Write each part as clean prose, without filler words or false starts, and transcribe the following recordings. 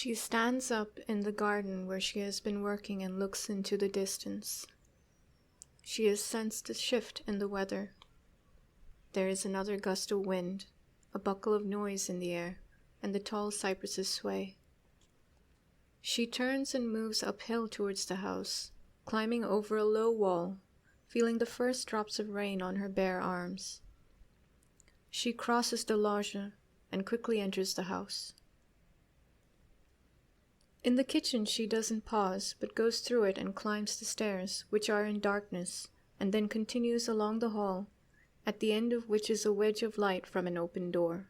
She stands up in the garden where she has been working and looks into the distance. She has sensed a shift in the weather. There is another gust of wind, a buckle of noise in the air, and the tall cypresses sway. She turns and moves uphill towards the house, climbing over a low wall, feeling the first drops of rain on her bare arms. She crosses the loggia and quickly enters the house. In the kitchen she doesn't pause, but goes through it and climbs the stairs, which are in darkness, and then continues along the hall, at the end of which is a wedge of light from an open door.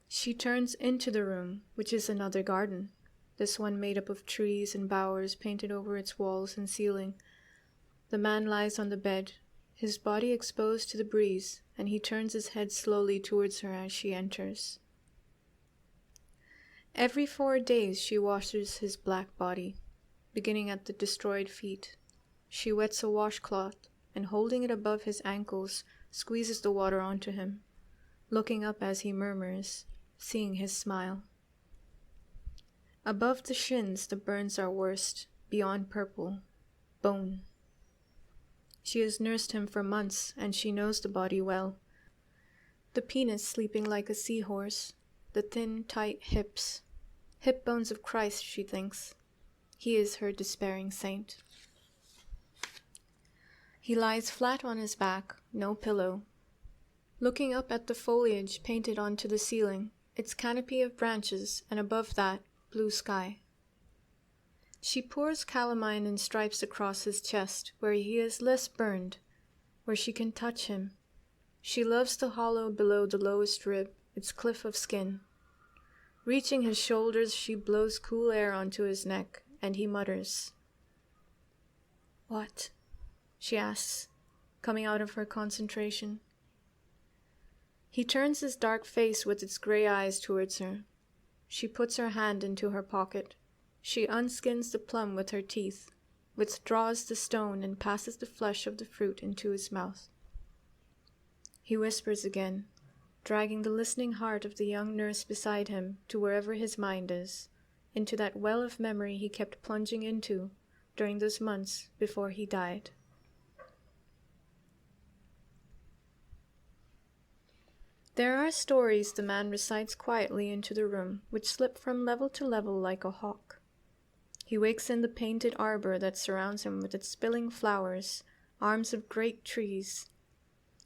She turns into the room, which is another garden, this one made up of trees and bowers painted over its walls and ceiling. The man lies on the bed, his body exposed to the breeze, and he turns his head slowly towards her as she enters. Every 4 days she washes his black body, beginning at the destroyed feet. She wets a washcloth, and holding it above his ankles, squeezes the water onto him, looking up as he murmurs, seeing his smile. Above the shins the burns are worst, beyond purple, bone. She has nursed him for months, and she knows the body well. The penis sleeping like a seahorse, the thin, tight hips. Hip bones of Christ, she thinks. He is her despairing saint. He lies flat on his back, no pillow. Looking up at the foliage painted onto the ceiling, its canopy of branches, and above that, blue sky. She pours calamine in stripes across his chest, where he is less burned, where she can touch him. She loves the hollow below the lowest rib, its cliff of skin. Reaching his shoulders, she blows cool air onto his neck, and he mutters. "What?" she asks, coming out of her concentration. He turns his dark face with its gray eyes towards her. She puts her hand into her pocket. She unskins the plum with her teeth, withdraws the stone, and passes the flesh of the fruit into his mouth. He whispers again, dragging the listening heart of the young nurse beside him to wherever his mind is, into that well of memory he kept plunging into during those months before he died. There are stories the man recites quietly into the room, which slip from level to level like a hawk. He wakes in the painted arbor that surrounds him with its spilling flowers, arms of great trees.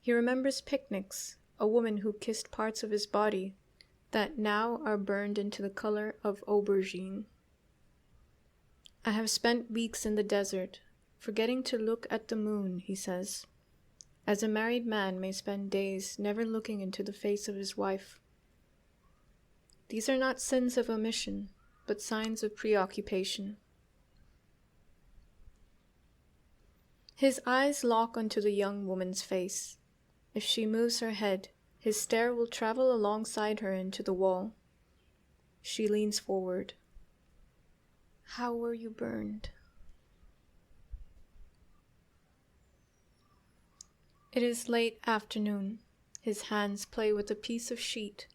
He remembers picnics, a woman who kissed parts of his body that now are burned into the color of aubergine. I have spent weeks in the desert, forgetting to look at the moon, he says, as a married man may spend days never looking into the face of his wife. These are not sins of omission, but signs of preoccupation. His eyes lock onto the young woman's face. If she moves her head, his stare will travel alongside her into the wall. She leans forward. "How were you burned?" It is late afternoon. His hands play with a piece of sheet,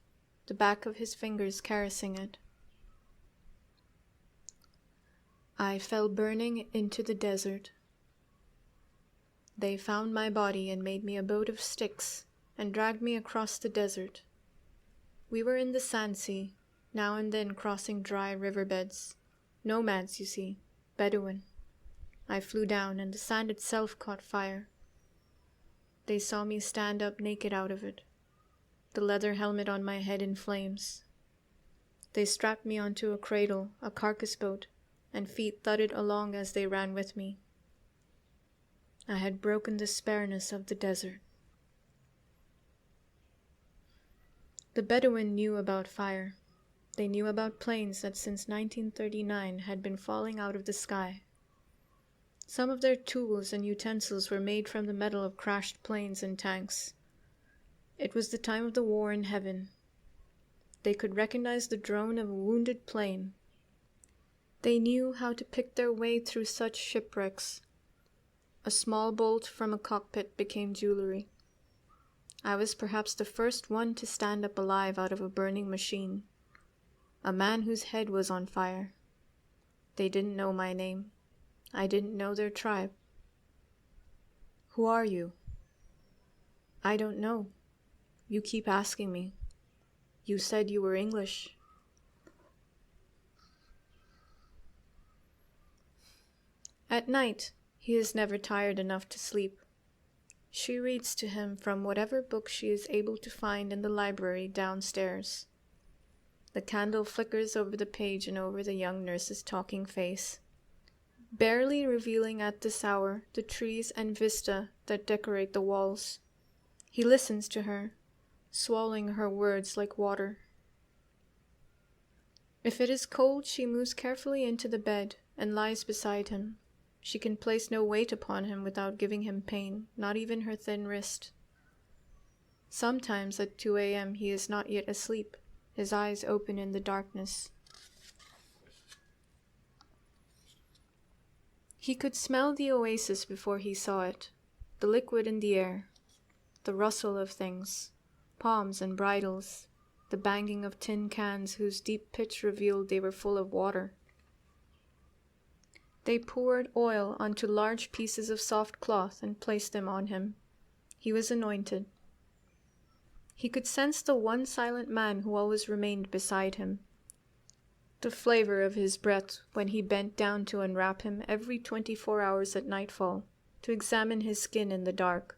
the back of his fingers caressing it. "I fell burning into the desert. They found my body and made me a boat of sticks and dragged me across the desert. We were in the sand sea, now and then crossing dry riverbeds. Nomads, you see, Bedouin. I flew down and the sand itself caught fire. They saw me stand up naked out of it, the leather helmet on my head in flames. They strapped me onto a cradle, a carcass boat, and feet thudded along as they ran with me. I had broken the spareness of the desert." The Bedouin knew about fire. They knew about planes that since 1939 had been falling out of the sky. Some of their tools and utensils were made from the metal of crashed planes and tanks. It was the time of the war in heaven. They could recognize the drone of a wounded plane. They knew how to pick their way through such shipwrecks. A small bolt from a cockpit became jewelry. I was perhaps the first one to stand up alive out of a burning machine. A man whose head was on fire. They didn't know my name. I didn't know their tribe. Who are you? I don't know. You keep asking me. You said you were English. At night, he is never tired enough to sleep. She reads to him from whatever book she is able to find in the library downstairs. The candle flickers over the page and over the young nurse's talking face, barely revealing at this hour the trees and vista that decorate the walls. He listens to her, swallowing her words like water. If it is cold, she moves carefully into the bed and lies beside him. She can place no weight upon him without giving him pain, not even her thin wrist. Sometimes at 2 a.m. he is not yet asleep, his eyes open in the darkness. He could smell the oasis before he saw it, the liquid in the air, the rustle of things, palms and bridles, the banging of tin cans whose deep pitch revealed they were full of water. They poured oil onto large pieces of soft cloth and placed them on him. He was anointed. He could sense the one silent man who always remained beside him, the flavor of his breath when he bent down to unwrap him every 24 hours at nightfall, to examine his skin in the dark.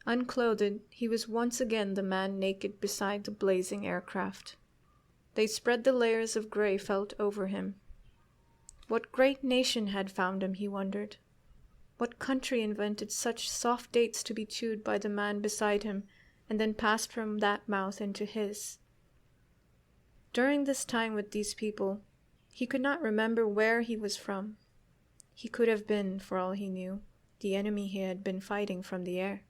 Unclothed, he was once again the man naked beside the blazing aircraft. They spread the layers of gray felt over him. What great nation had found him, he wondered. What country invented such soft dates to be chewed by the man beside him and then passed from that mouth into his? During this time with these people, he could not remember where he was from. He could have been, for all he knew, the enemy he had been fighting from the air.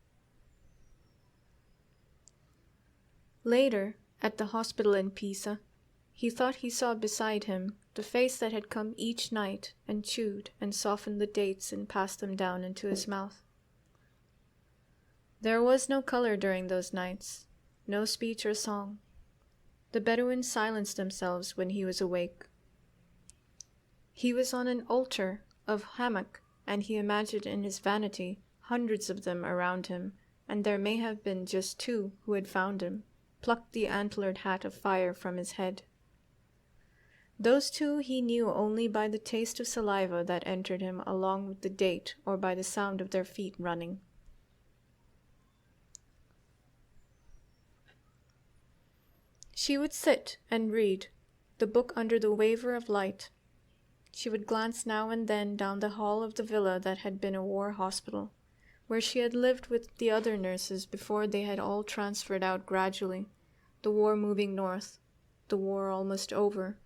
Later, at the hospital in Pisa, he thought he saw beside him the face that had come each night and chewed and softened the dates and passed them down into his mouth. There was no color during those nights, no speech or song. The Bedouins silenced themselves when he was awake. He was on an altar of hammock, and he imagined in his vanity hundreds of them around him, and there may have been just 2 who had found him, plucked the antlered hat of fire from his head. Those 2 he knew only by the taste of saliva that entered him along with the date, or by the sound of their feet running. She would sit and read, the book under the waver of light. She would glance now and then down the hall of the villa that had been a war hospital, where she had lived with the other nurses before they had all transferred out gradually, the war moving north, the war almost over.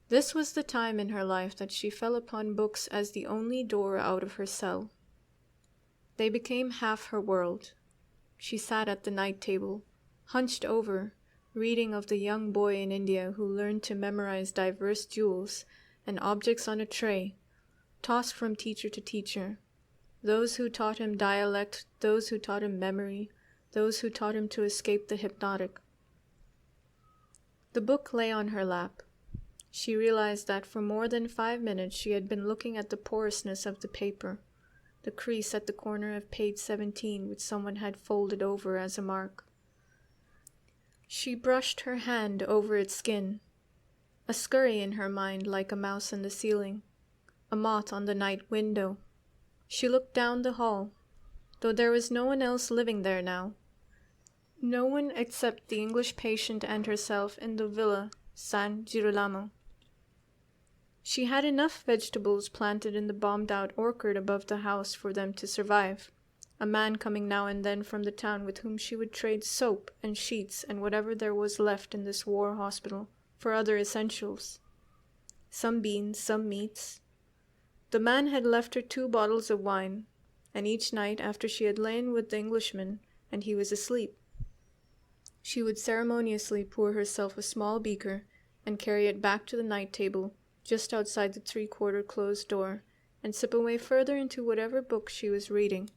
This was the time in her life that she fell upon books as the only door out of her cell. They became half her world. She sat at the night table, hunched over, reading of the young boy in India who learned to memorize diverse jewels and objects on a tray, tossed from teacher to teacher, those who taught him dialect, those who taught him memory, those who taught him to escape the hypnotic. The book lay on her lap. She realized that for more than 5 minutes she had been looking at the porousness of the paper, the crease at the corner of page 17 which someone had folded over as a mark. She brushed her hand over its skin, a scurry in her mind like a mouse in the ceiling, a moth on the night window. She looked down the hall, though there was no one else living there now. No one except the English patient and herself in the Villa San Girolamo. She had enough vegetables planted in the bombed-out orchard above the house for them to survive, a man coming now and then from the town with whom she would trade soap and sheets and whatever there was left in this war hospital for other essentials. Some beans, some meats. The man had left her 2 bottles of wine, and each night after she had lain with the Englishman and he was asleep, she would ceremoniously pour herself a small beaker and carry it back to the night table just outside the 3/4 closed door, and sip away further into whatever book she was reading.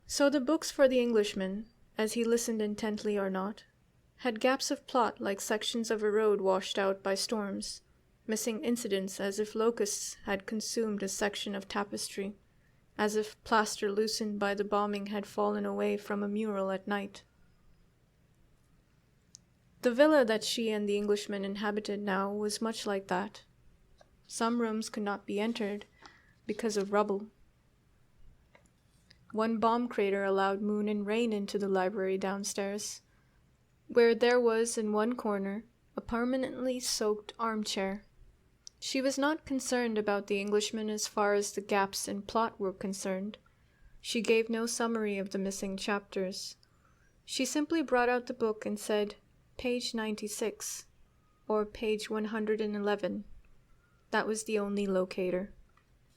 So the books for the Englishman, as he listened intently or not, had gaps of plot like sections of a road washed out by storms, missing incidents as if locusts had consumed a section of tapestry, as if plaster loosened by the bombing had fallen away from a mural at night. The villa that she and the Englishman inhabited now was much like that. Some rooms could not be entered because of rubble. One bomb crater allowed moon and rain into the library downstairs, where there was in one corner a permanently soaked armchair. She was not concerned about the Englishman as far as the gaps in plot were concerned. She gave no summary of the missing chapters. She simply brought out the book and said, "Page 96," or "Page 111." That was the only locator.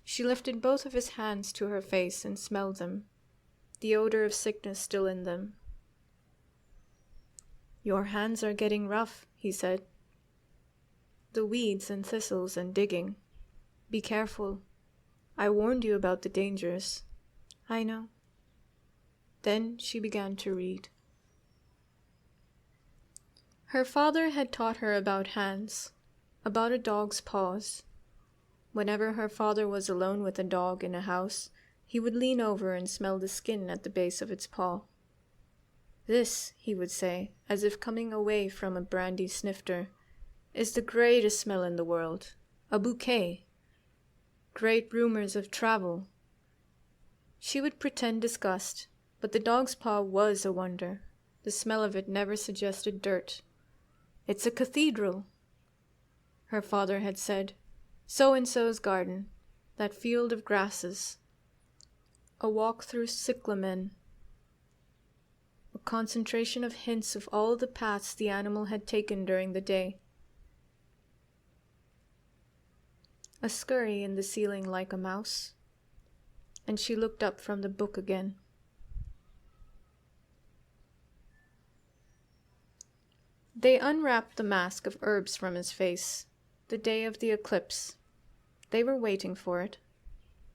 She lifted both of his hands to her face and smelled them, the odor of sickness still in them. "Your hands are getting rough," he said. "The weeds and thistles and digging. Be careful. I warned you about the dangers." "I know." Then she began to read. Her father had taught her about hands, about a dog's paws. Whenever her father was alone with a dog in a house, he would lean over and smell the skin at the base of its paw. "This," he would say, as if coming away from a brandy snifter, "is the greatest smell in the world. A bouquet. Great rumours of travel." She would pretend disgust, but the dog's paw was a wonder. The smell of it never suggested dirt. "It's a cathedral," her father had said. "So-and-so's garden, that field of grasses. A walk through cyclamen." A concentration of hints of all the paths the animal had taken during the day. A scurry in the ceiling like a mouse. And she looked up from the book again. They unwrapped the mask of herbs from his face, the day of the eclipse. They were waiting for it.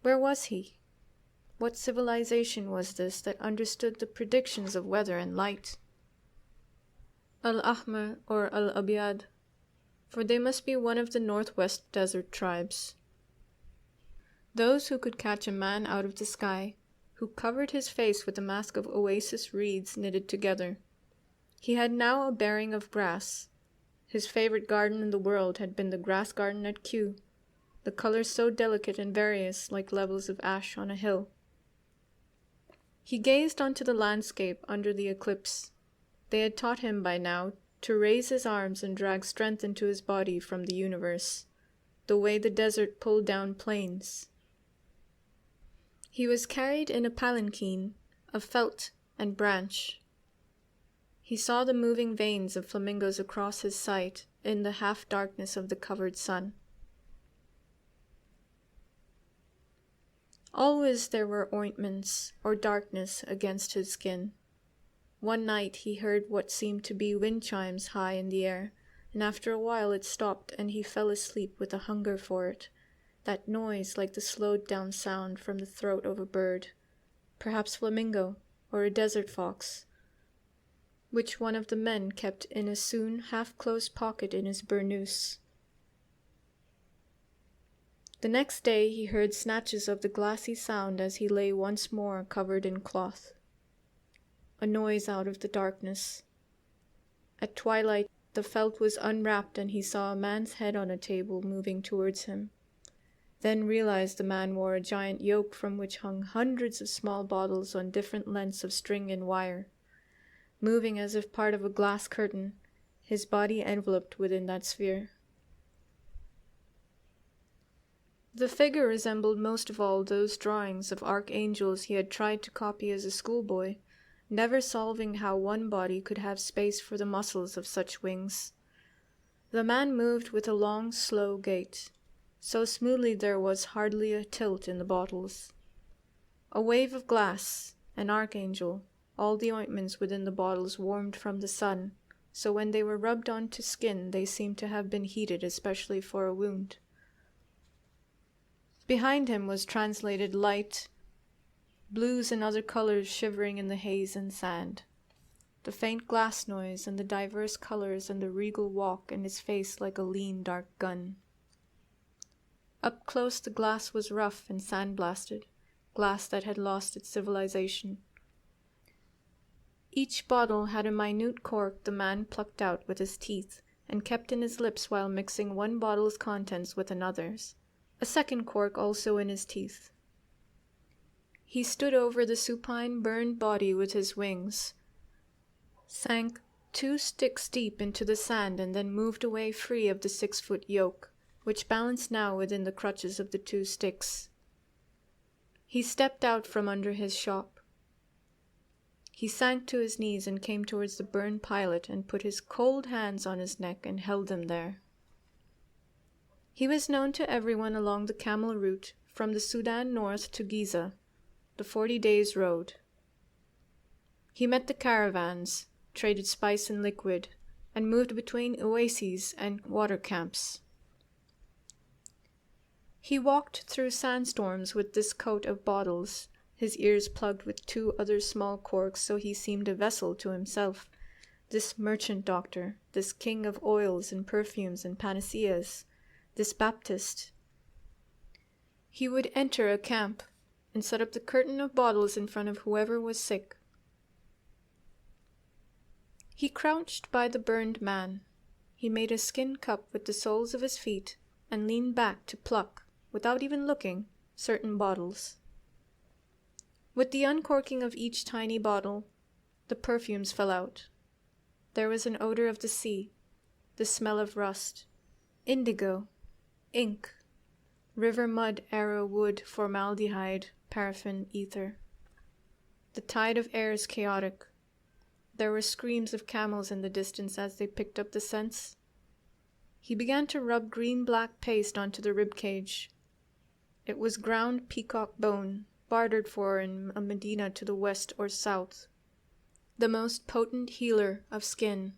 Where was he? What civilization was this that understood the predictions of weather and light? Al-Ahmar or Al-Abyad, for they must be one of the northwest desert tribes. Those who could catch a man out of the sky, who covered his face with a mask of oasis reeds knitted together. He had now a bearing of grass. His favorite garden in the world had been the grass garden at Kew, the colors so delicate and various like levels of ash on a hill. He gazed onto the landscape under the eclipse. They had taught him by now to raise his arms and drag strength into his body from the universe, the way the desert pulled down plains. He was carried in a palanquin of felt and branch. He saw the moving veins of flamingos across his sight in the half-darkness of the covered sun. Always there were ointments or darkness against his skin. One night he heard what seemed to be wind chimes high in the air, and after a while it stopped and he fell asleep with a hunger for it, that noise like the slowed-down sound from the throat of a bird, perhaps flamingo or a desert fox, which one of the men kept in a soon half-closed pocket in his burnous. The next day he heard snatches of the glassy sound as he lay once more covered in cloth. A noise out of the darkness. At twilight the felt was unwrapped and he saw a man's head on a table moving towards him. Then realized the man wore a giant yoke from which hung hundreds of small bottles on different lengths of string and wire, moving as if part of a glass curtain, his body enveloped within that sphere. The figure resembled most of all those drawings of archangels he had tried to copy as a schoolboy, never solving how one body could have space for the muscles of such wings. The man moved with a long, slow gait, so smoothly there was hardly a tilt in the bottles. A wave of glass, an archangel, all the ointments within the bottles warmed from the sun, so when they were rubbed onto skin they seemed to have been heated especially for a wound. Behind him was translated light, blues and other colors shivering in the haze and sand. the faint glass noise and the diverse colors and the regal walk in his face like a lean, dark gun. Up close the glass was rough and sandblasted, glass that had lost its civilization. Each bottle had a minute cork the man plucked out with his teeth and kept in his lips while mixing one bottle's contents with another's, a second cork also in his teeth. He stood over the supine, burned body with his wings, sank 2 sticks deep into the sand, and then moved away free of the 6-foot yoke, which balanced now within the crutches of the 2 sticks. He stepped out from under his shop. He sank to his knees and came towards the burned pilot and put his cold hands on his neck and held them there. He was known to everyone along the camel route from the Sudan north to Giza, the 40 days' road. He met the caravans, traded spice and liquid, and moved between oases and water camps. He walked through sandstorms with this coat of bottles, his ears plugged with 2 other small corks, so he seemed a vessel to himself, this merchant doctor, this king of oils and perfumes and panaceas, this Baptist. He would enter a camp and set up the curtain of bottles in front of whoever was sick. He crouched by the burned man. He made a skin cup with the soles of his feet and leaned back to pluck, without even looking, certain bottles. With the uncorking of each tiny bottle, the perfumes fell out. There was an odor of the sea, the smell of rust, indigo, ink, river mud, arrow wood, formaldehyde, paraffin, ether. The tide of air is chaotic. There were screams of camels in the distance as they picked up the scents. He began to rub green-black paste onto the rib cage. It was ground peacock bone, bartered for in a Medina to the west or south, the most potent healer of skin,